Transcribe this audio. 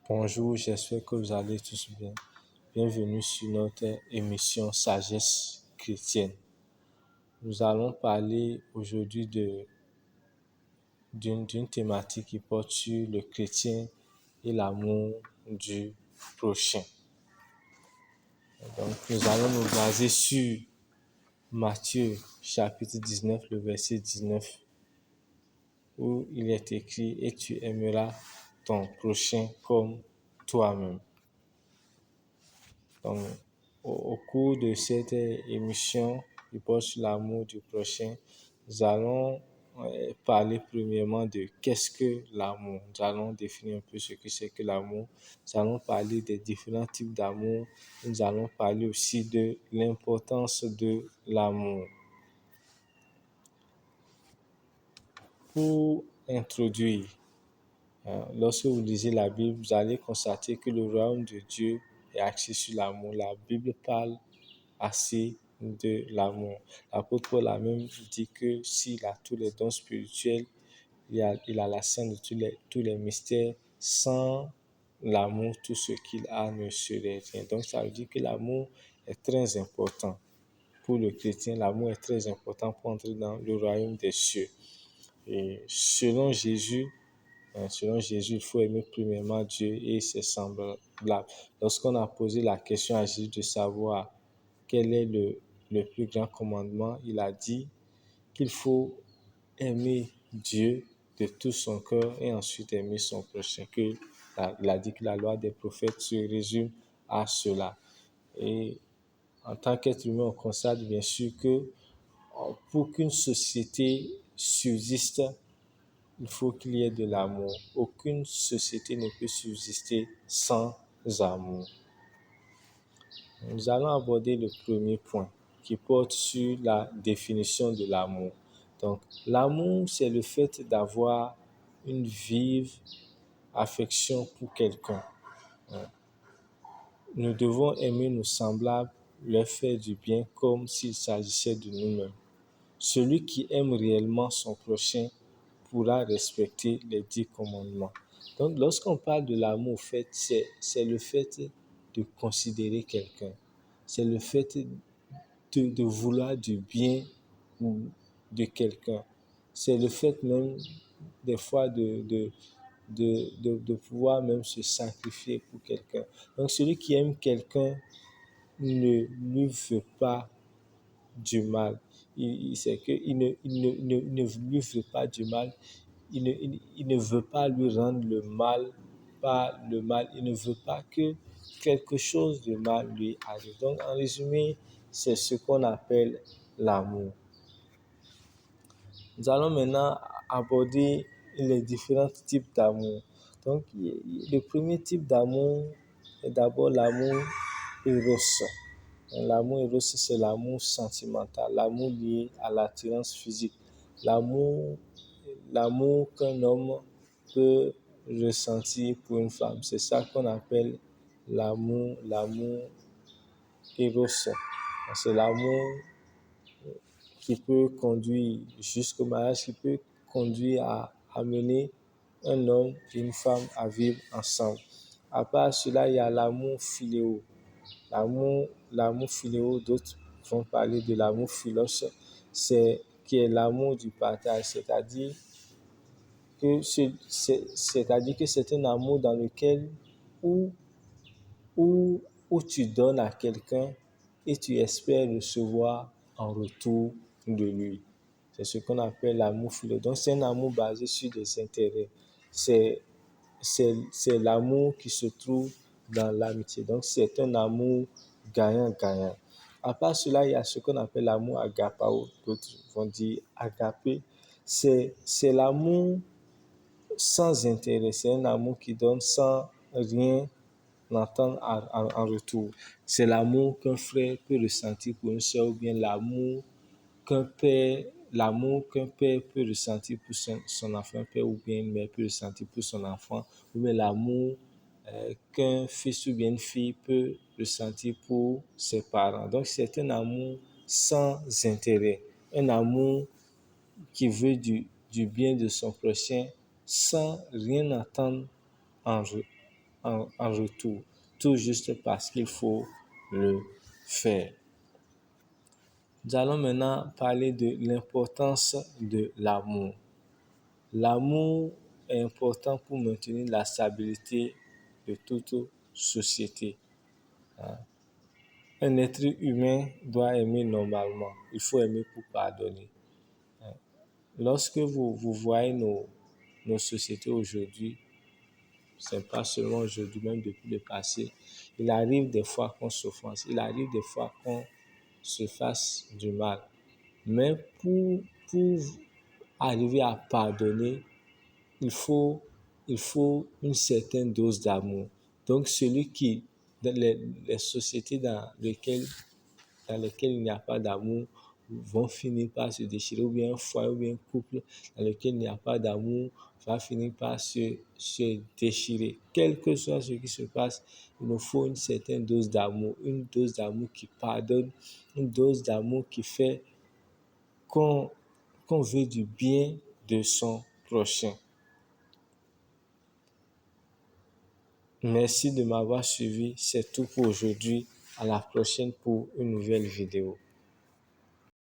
Bonjour, j'espère que vous allez tous bien. Bienvenue sur notre émission Sagesse chrétienne. Nous allons parler aujourd'hui d'une thématique qui porte sur le chrétien et l'amour du prochain. Donc, nous allons nous baser sur Matthieu chapitre 19, le verset 19, où il est écrit « Et tu aimeras ton prochain comme toi-même ». Donc, au cours de cette émission qui porte sur l'amour du prochain, nous allons parler premièrement de qu'est-ce que l'amour. Nous allons définir un peu ce que c'est que l'amour. Nous allons parler des différents types d'amour. Nous allons parler aussi de l'importance de l'amour. Pour introduire, lorsque vous lisez la Bible, vous allez constater que le royaume de Dieu est axé sur l'amour. La Bible parle assez de l'amour. L'apôtre Paul a même dit que s'il a tous les dons spirituels, il a la scène de tous les mystères, sans l'amour, tout ce qu'il a ne serait rien. Donc ça veut dire que l'amour est très important. Pour le chrétien, l'amour est très important pour entrer dans le royaume des cieux. Et selon Jésus, il faut aimer premièrement Dieu et ses semblables. Lorsqu'on a posé la question à Jésus de savoir quel est le plus grand commandement, il a dit qu'il faut aimer Dieu de tout son cœur et ensuite aimer son prochain. Il a dit que la loi des prophètes se résume à cela. Et en tant qu'être humain, on constate bien sûr que pour qu'une société subsiste, il faut qu'il y ait de l'amour. Aucune société ne peut subsister sans amour. Nous allons aborder le premier point qui porte sur la définition de l'amour. Donc, l'amour, c'est le fait d'avoir une vive affection pour quelqu'un. Nous devons aimer nos semblables, leur faire du bien comme s'il s'agissait de nous-mêmes. Celui qui aime réellement son prochain pourra respecter les 10 commandements. Donc, lorsqu'on parle de l'amour, c'est le fait de considérer quelqu'un. C'est le fait de vouloir du bien de quelqu'un. C'est le fait même, des fois, de pouvoir même se sacrifier pour quelqu'un. Donc, celui qui aime quelqu'un ne lui veut pas du mal. C'est qu'il ne lui veut pas du mal. Il ne veut pas lui rendre le mal par le mal. Il ne veut pas que quelque chose de mal lui arrive. Donc, en résumé, c'est ce qu'on appelle l'amour. Nous allons maintenant aborder les différents types d'amour. Donc, le premier type d'amour est d'abord l'amour éros. L'amour éros, c'est l'amour sentimental, l'amour lié à l'attirance physique, l'amour qu'un homme peut ressentir pour une femme. C'est ça qu'on appelle l'amour éros. C'est l'amour qui peut conduire jusqu'au mariage, qui peut conduire à amener un homme et une femme à vivre ensemble. À part cela, il y a l'amour philéo. L'amour philéo, d'autres vont parler de l'amour philos, qui est l'amour du partage, c'est-à-dire que c'est un amour dans lequel où tu donnes à quelqu'un et tu espères recevoir en retour de lui. C'est ce qu'on appelle l'amour philéo. Donc, c'est un amour basé sur des intérêts. C'est l'amour qui se trouve dans l'amitié. Donc, c'est un amour gagnant-gagnant. À part cela, il y a ce qu'on appelle l'amour agapao. D'autres vont dire agapé. C'est l'amour sans intérêt. C'est un amour qui donne sans rien entendre en retour. C'est l'amour qu'un frère peut ressentir pour une sœur, ou bien l'amour qu'un père peut ressentir pour son enfant, un père ou bien une mère peut ressentir pour son enfant, ou bien l'amour qu'un fils ou bien une fille peut ressentir pour ses parents. Donc, c'est un amour sans intérêt, un amour qui veut du bien de son prochain sans rien attendre en en retour, tout juste parce qu'il faut le faire. Nous allons maintenant parler de l'importance de l'amour. L'amour est important pour maintenir la stabilité de toute société. Un être humain doit aimer normalement. Il faut aimer pour pardonner. Lorsque vous voyez nos sociétés aujourd'hui, ce n'est pas seulement aujourd'hui, même depuis le passé, il arrive des fois qu'on s'offense, il arrive des fois qu'on se fasse du mal. Mais pour arriver à pardonner, il faut, il faut une certaine dose d'amour. Donc, dans les sociétés dans lesquelles il n'y a pas d'amour, vont finir par se déchirer, ou bien un foyer, ou bien un couple dans lequel il n'y a pas d'amour va finir par se déchirer. Quel que soit ce qui se passe, il nous faut une certaine dose d'amour, une dose d'amour qui pardonne, une dose d'amour qui fait qu'on veut du bien de son prochain. Merci de m'avoir suivi. C'est tout pour aujourd'hui. À la prochaine pour une nouvelle vidéo.